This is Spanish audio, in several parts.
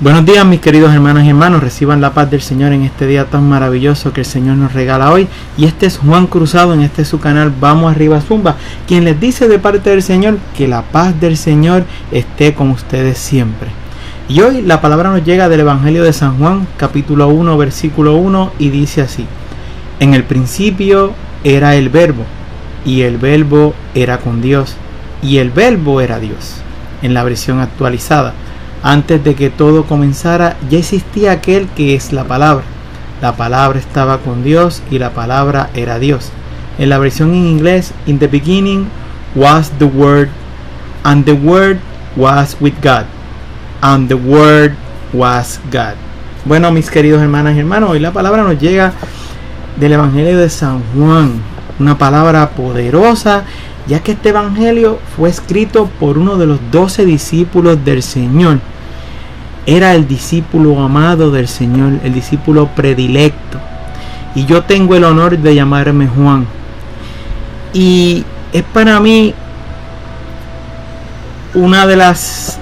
Buenos días, mis queridos hermanos y hermanos, reciban la paz del Señor en este día tan maravilloso que el Señor nos regala hoy. Y este es Juan Cruzado, en este su canal Vamos Arriba Zumba, quien les dice de parte del Señor que la paz del Señor esté con ustedes siempre. Y hoy la palabra nos llega del Evangelio de San Juan, capítulo 1, versículo 1, y dice así: En el principio era el Verbo, y el Verbo era con Dios, y el Verbo era Dios. En la versión actualizada: antes de que todo comenzara, ya existía aquel que es la palabra. La palabra estaba con Dios y la palabra era Dios. En la versión en inglés: In the beginning was the Word, and the Word was with God, and the Word was God. Bueno, mis queridos hermanas y hermanos, hoy la palabra nos llega del Evangelio de San Juan. Una palabra poderosa, ya que este evangelio fue escrito por uno de los 12 discípulos del Señor. Era el discípulo amado del Señor, el discípulo predilecto. Y yo tengo el honor de llamarme Juan. Y es para mí una de las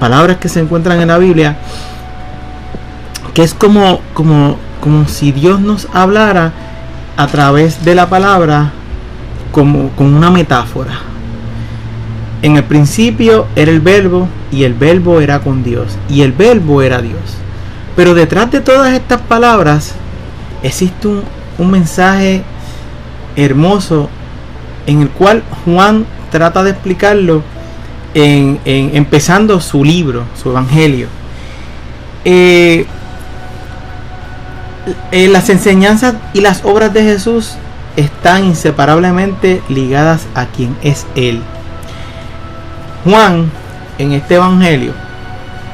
palabras que se encuentran en la Biblia, que es como si Dios nos hablara a través de la palabra, como una metáfora. En el principio era el Verbo, y el Verbo era con Dios, y el Verbo era Dios. Pero detrás de todas estas palabras existe un mensaje hermoso, en el cual Juan trata de explicarlo empezando su libro, su evangelio. Las enseñanzas y las obras de Jesús están inseparablemente ligadas a quien es Él. Juan, en este evangelio,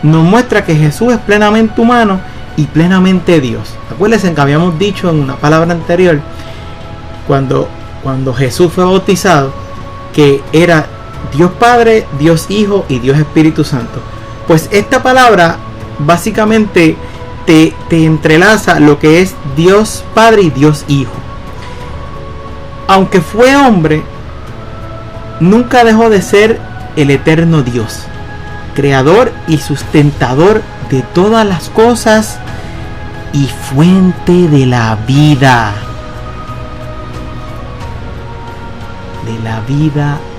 nos muestra que Jesús es plenamente humano y plenamente Dios. Acuérdense que habíamos dicho en una palabra anterior, cuando Jesús fue bautizado, que era Dios Padre, Dios Hijo y Dios Espíritu Santo. Pues esta palabra básicamente te entrelaza lo que es Dios Padre y Dios Hijo. Aunque fue hombre, nunca dejó de ser el eterno Dios, creador y sustentador de todas las cosas y fuente de la vida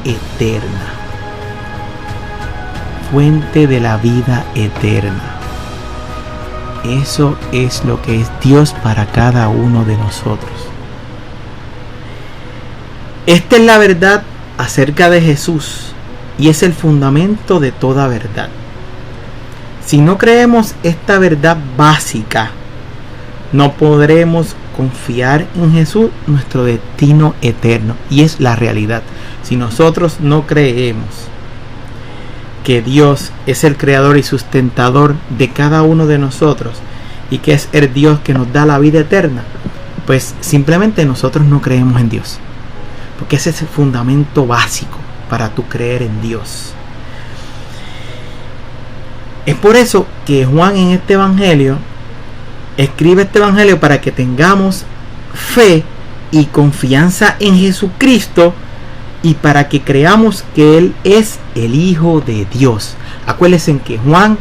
eterna. Fuente de la vida eterna. Eso es lo que es Dios para cada uno de nosotros. Esta es la verdad acerca de Jesús y es el fundamento de toda verdad. Si no creemos esta verdad básica, no podremos confiar en Jesús, nuestro destino eterno, y es la realidad. Si nosotros no creemos que Dios es el creador y sustentador de cada uno de nosotros y que es el Dios que nos da la vida eterna, pues simplemente nosotros no creemos en Dios, porque ese es el fundamento básico para tú creer en Dios. Es por eso que Juan en este evangelio escribe este evangelio, para que tengamos fe y confianza en Jesucristo y para que creamos que Él es el Hijo de Dios. Acuérdense que Juan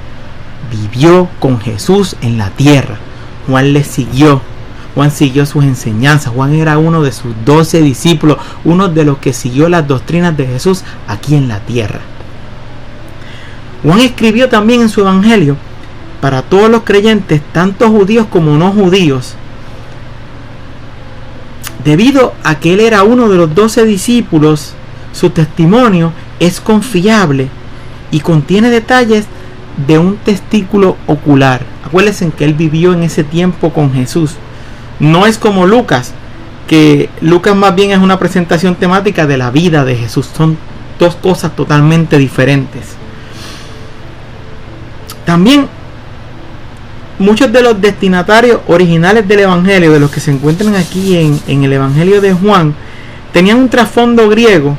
vivió con Jesús en la tierra. Juan le siguió. Juan siguió sus enseñanzas. Juan era uno de sus 12 discípulos, uno de los que siguió las doctrinas de Jesús aquí en la tierra. Juan escribió también en su evangelio para todos los creyentes, tanto judíos como no judíos, debido a que él era uno de los 12 discípulos. Su testimonio es confiable y contiene detalles de un testículo ocular. Acuérdense que él vivió en ese tiempo con Jesús. No es como Lucas, que Lucas más bien es una presentación temática de la vida de Jesús. Son dos cosas totalmente diferentes. También muchos de los destinatarios originales del evangelio, de los que se encuentran aquí en el evangelio de Juan, tenían un trasfondo griego,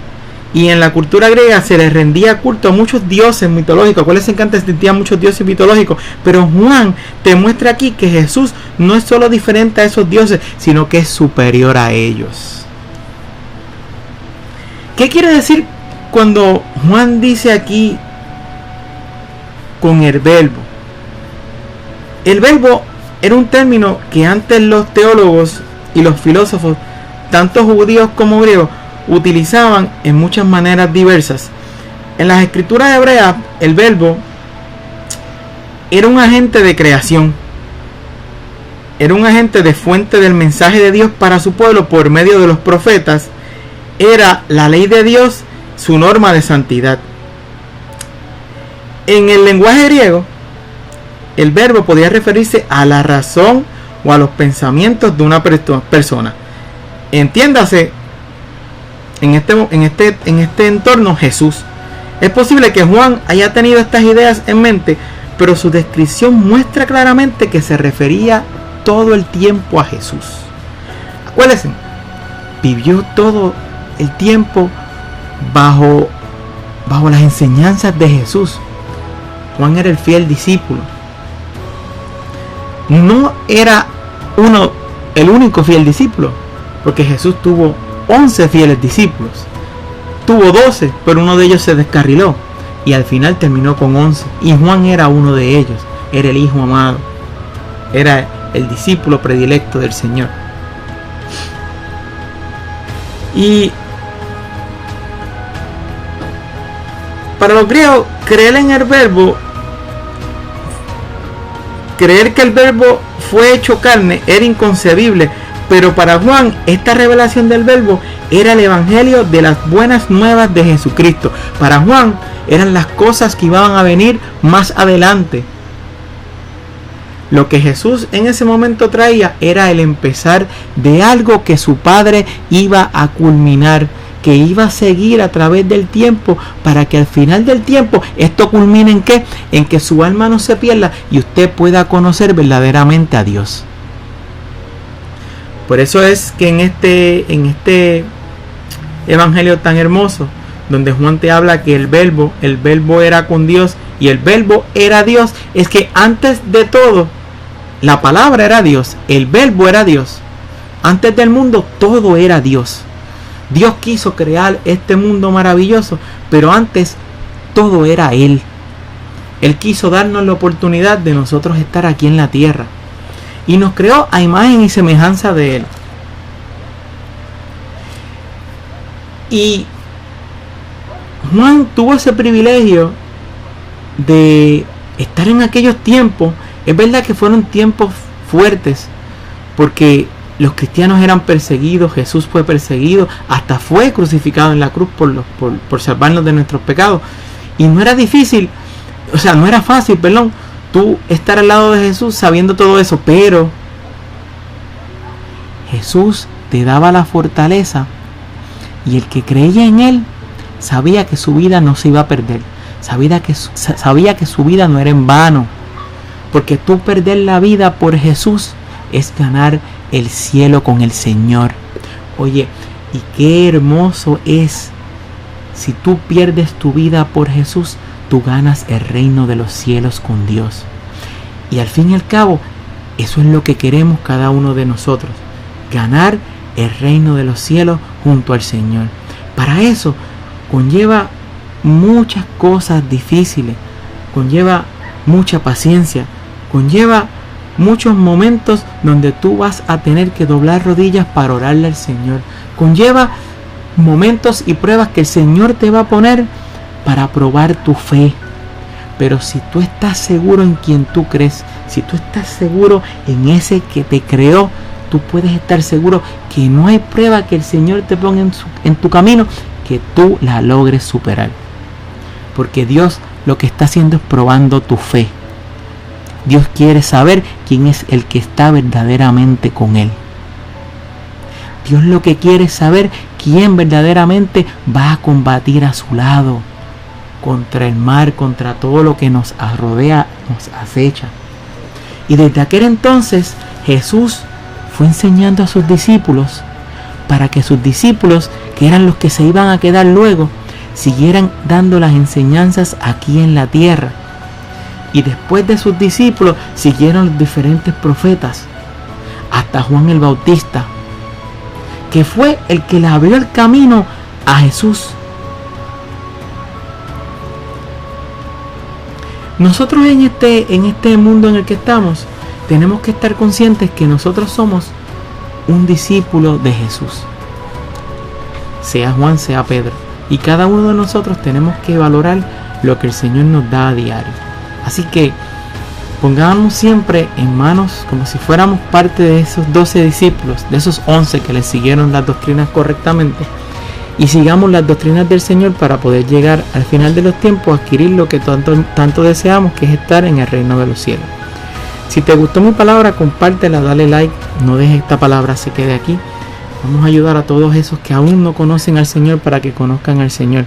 y en la cultura griega se les rendía culto a muchos dioses mitológicos. Acuérdense que antes existían muchos dioses mitológicos, pero Juan te muestra aquí que Jesús no es solo diferente a esos dioses, sino que es superior a ellos. ¿Qué quiere decir cuando Juan dice aquí con el Verbo? El verbo era un término que antes los teólogos y los filósofos, tanto judíos como griegos, utilizaban en muchas maneras diversas. En las escrituras hebreas, el verbo era un agente de creación, era un agente de fuente del mensaje de Dios para su pueblo por medio de los profetas, era la ley de Dios, su norma de santidad. En el lenguaje griego, el verbo podía referirse a la razón o a los pensamientos de una persona. Entiéndase, en este entorno, Jesús. Es posible que Juan haya tenido estas ideas en mente, pero su descripción muestra claramente que se refería todo el tiempo a Jesús. Acuérdense, vivió todo el tiempo bajo las enseñanzas de Jesús. Juan era el fiel discípulo. No era el único fiel discípulo, porque Jesús tuvo 11 fieles discípulos. Tuvo 12, pero uno de ellos se descarriló y al final terminó con 11. Y Juan era uno de ellos. Era el hijo amado. Era el discípulo predilecto del Señor. Y para los griegos, creer que el verbo fue hecho carne era inconcebible, pero para Juan esta revelación del verbo era el evangelio de las buenas nuevas de Jesucristo. Para Juan eran las cosas que iban a venir más adelante. Lo que Jesús en ese momento traía era el empezar de algo que su Padre iba a culminar, que iba a seguir a través del tiempo, para que al final del tiempo esto culmine ¿en qué? En que su alma no se pierda y usted pueda conocer verdaderamente a Dios. Por eso es que en este evangelio tan hermoso, donde Juan te habla que el verbo era con Dios y el verbo era Dios, es que antes de todo la palabra era Dios, el verbo era Dios. Antes del mundo todo era Dios. Dios quiso crear este mundo maravilloso, pero antes todo era Él. Él quiso darnos la oportunidad de nosotros estar aquí en la tierra. Y nos creó a imagen y semejanza de Él. Y Juan tuvo ese privilegio de estar en aquellos tiempos. Es verdad que fueron tiempos fuertes, porque los cristianos eran perseguidos, Jesús fue perseguido, hasta fue crucificado en la cruz por salvarnos de nuestros pecados. Y no era difícil, no era fácil, tú estar al lado de Jesús sabiendo todo eso, pero Jesús te daba la fortaleza, y el que creía en Él sabía que su vida no se iba a perder, sabía que su vida no era en vano, porque tú perder la vida por Jesús es ganar el cielo con el Señor. Oye, y qué hermoso es, si tú pierdes tu vida por Jesús, tú ganas el reino de los cielos con Dios. Y al fin y al cabo, eso es lo que queremos cada uno de nosotros, ganar el reino de los cielos junto al Señor. Para eso conlleva muchas cosas difíciles, conlleva mucha paciencia, conlleva muchos momentos donde tú vas a tener que doblar rodillas para orarle al Señor, conlleva momentos y pruebas que el Señor te va a poner para probar tu fe. Pero si tú estás seguro en quien tú crees, si tú estás seguro en ese que te creó, tú puedes estar seguro que no hay prueba que el Señor te ponga en tu camino que tú la logres superar. Porque Dios lo que está haciendo es probando tu fe. Dios quiere saber quién es el que está verdaderamente con Él. Dios lo que quiere es saber quién verdaderamente va a combatir a su lado contra el mar, contra todo lo que nos rodea, nos acecha. Y desde aquel entonces Jesús fue enseñando a sus discípulos para que sus discípulos, que eran los que se iban a quedar luego, siguieran dando las enseñanzas aquí en la tierra. Y después de sus discípulos siguieron los diferentes profetas, hasta Juan el Bautista, que fue el que le abrió el camino a Jesús. Nosotros en este mundo en el que estamos, tenemos que estar conscientes que nosotros somos un discípulo de Jesús. Sea Juan, sea Pedro. Y cada uno de nosotros tenemos que valorar lo que el Señor nos da a diario. Así que pongámonos siempre en manos como si fuéramos parte de esos 12 discípulos, de esos 11 que le siguieron las doctrinas correctamente, y sigamos las doctrinas del Señor para poder llegar al final de los tiempos a adquirir lo que tanto deseamos, que es estar en el reino de los cielos. Si te gustó mi palabra, compártela, dale like, no dejes esta palabra se quede aquí. Vamos a ayudar a todos esos que aún no conocen al Señor para que conozcan al Señor.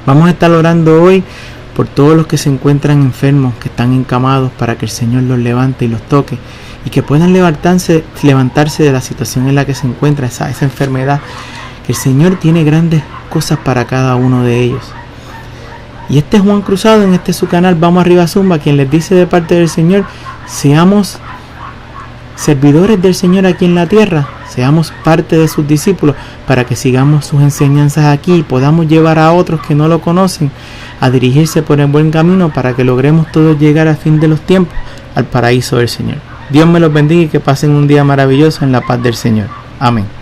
Vamos a estar orando hoy por todos los que se encuentran enfermos, que están encamados, para que el Señor los levante y los toque y que puedan levantarse de la situación en la que se encuentra esa enfermedad. Que el Señor tiene grandes cosas para cada uno de ellos. Y este es Juan Cruzado, en este su canal Vamos Arriba Zumba, quien les dice de parte del Señor: seamos servidores del Señor aquí en la tierra, seamos parte de sus discípulos, para que sigamos sus enseñanzas aquí y podamos llevar a otros que no lo conocen a dirigirse por el buen camino, para que logremos todos llegar al fin de los tiempos al paraíso del Señor. Dios me los bendiga y que pasen un día maravilloso en la paz del Señor. Amén.